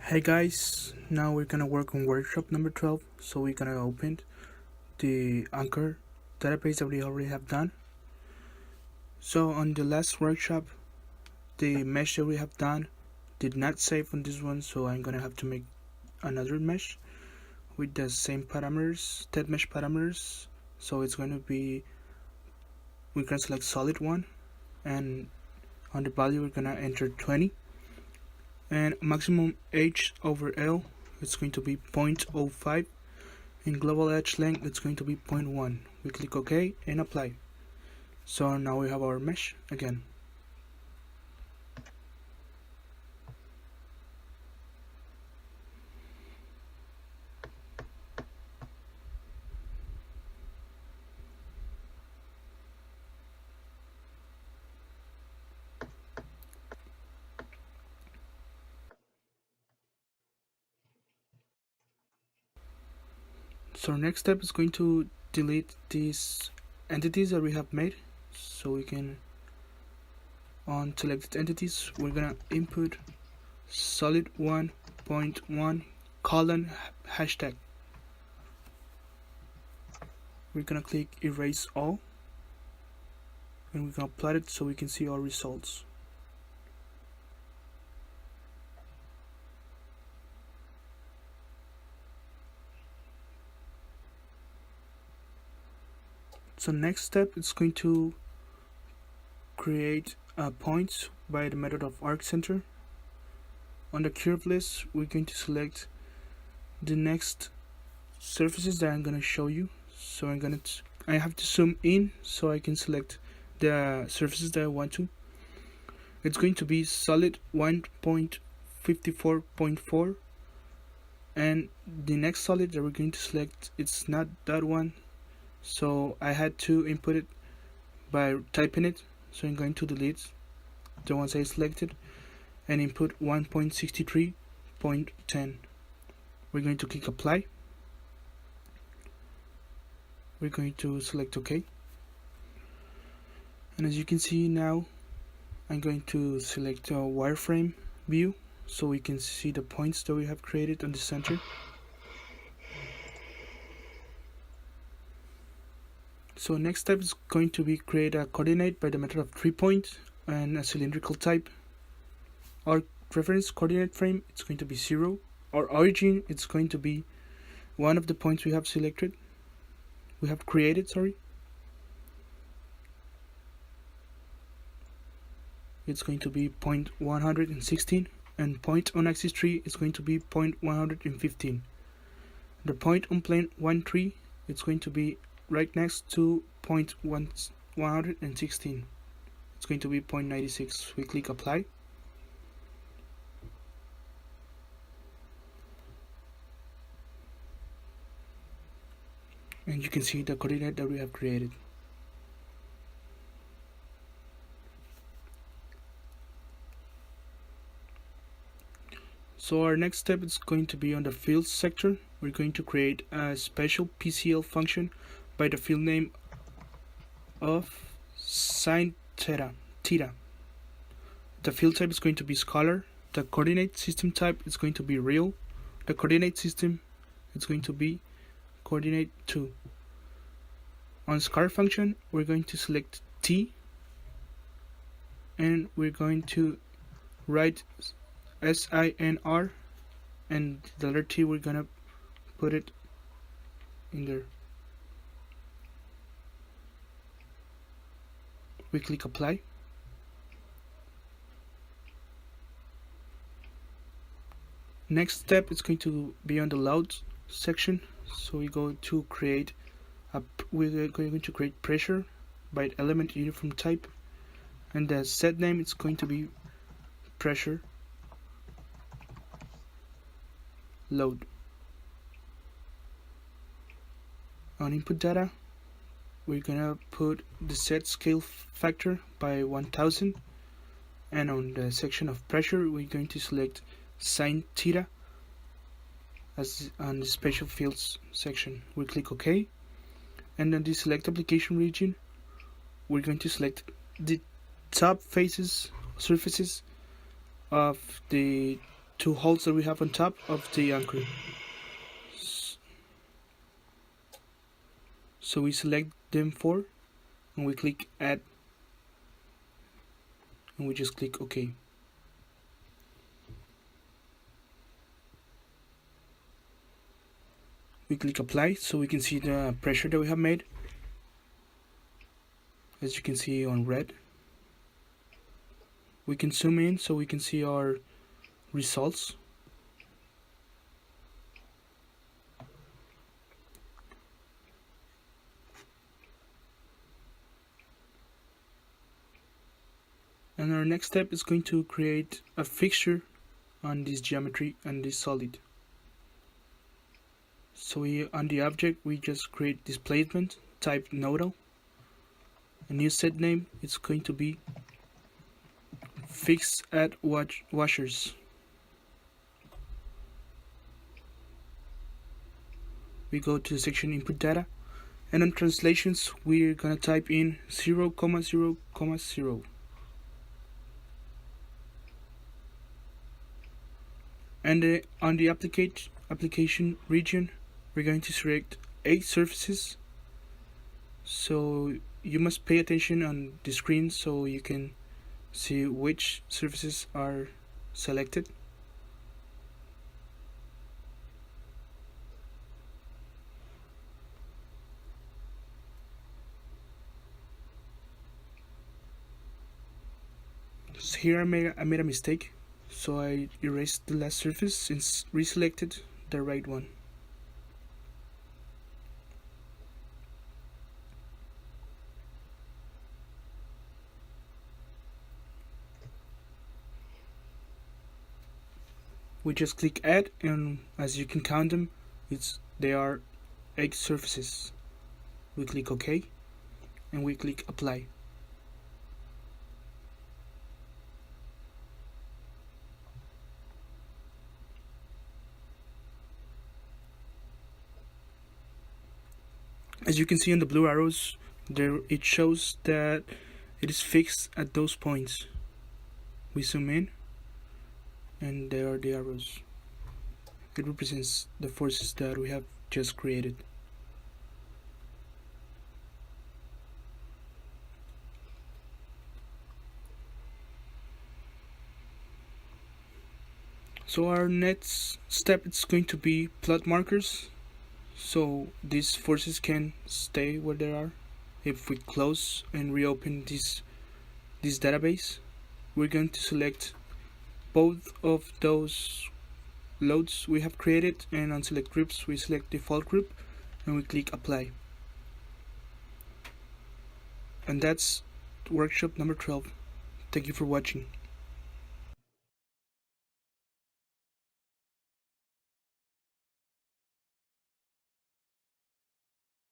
Hey guys, now we're gonna work on workshop number 12. So we're gonna open the Anchor database that we already have done. So on the last workshop, the mesh that we have done did not save on this one, so I'm gonna have to make another mesh with the same parameters, that mesh parameters. So it's gonna be, we're gonna select solid one, and on the value we're gonna enter 20, and maximum h over l it's going to be 0.05. In global edge length it's going to be 0.1. We click OK and apply. So now we have our mesh again. So next step is going to delete these entities that we have made. So we can, on selected entities, we're gonna input solid 1.1 colon hashtag. We're gonna click erase all, and we're gonna plot it so we can see our results. So next step is going to create points by the method of arc center. On the curve list, we're going to select the next surfaces that I'm going to show you. So I have to zoom in so I can select the surfaces that I want to. It's going to be solid 1.54.4, and the next solid that we're going to select, it's not that one, so I had to input it by typing it. So I'm going to delete the ones I selected and input 1.63.10. We're going to click apply. We're going to select OK, and as you can see now, I'm going to select a wireframe view so we can see the points that we have created on the center. So next step is going to be create a coordinate by the method of 3-point and a cylindrical type. Our reference coordinate frame, it's going to be 0. Our origin, it's going to be one of the points we have created. It's going to be 0.116, and point on axis 3 is going to be 0.115. The point on plane 1-3, it's going to be right next to 0.116. It's going to be 0.96. We click apply. And you can see the coordinate that we have created. So our next step is going to be on the fields sector. We're going to create a special PCL function by the field name of sin theta. The field type is going to be scalar. The coordinate system type is going to be real. The coordinate system is going to be coordinate 2. On scalar function, we're going to select t, and we're going to write SINR, and the letter T, we're gonna put it in there. We click apply. Next step is going to be on the load section. So we go to create we're going to create pressure by element uniform type, and the set name is going to be pressure load. On input data, we're gonna put the set scale factor by 1000, and on the section of pressure, we're going to select sin theta as on the special fields section. We click OK, and on the select application region, we're going to select the top surfaces of the two holes that we have on top of the anchor. So we select them four and we click add and we just click OK. We click apply so we can see the pressure that we have made, as you can see on red. We can zoom in so we can see our results. And our next step is going to create a fixture on this geometry and this solid. So on the object we just create displacement, type nodal. A new set name is going to be fix at washers. We go to the section input data, and on translations we're gonna type in 0,0,0. And on the application region we're going to select 8 surfaces. So you must pay attention on the screen so you can see which surfaces are selected. So here I made a mistake, so I erased the last surface and reselected the right one. We just click add, and as you can count them, they are 8 surfaces. We click OK and we click apply. As you can see on the blue arrows there, it shows that it is fixed at those points. We zoom in and there are the arrows. It represents the forces that we have just created. So our next step is going to be plot markers, so these forces can stay where they are. If we close and reopen this database, we're going to select both of those loads we have created, and on select groups we select default group and we click apply. And that's workshop number 12. Thank you for watching.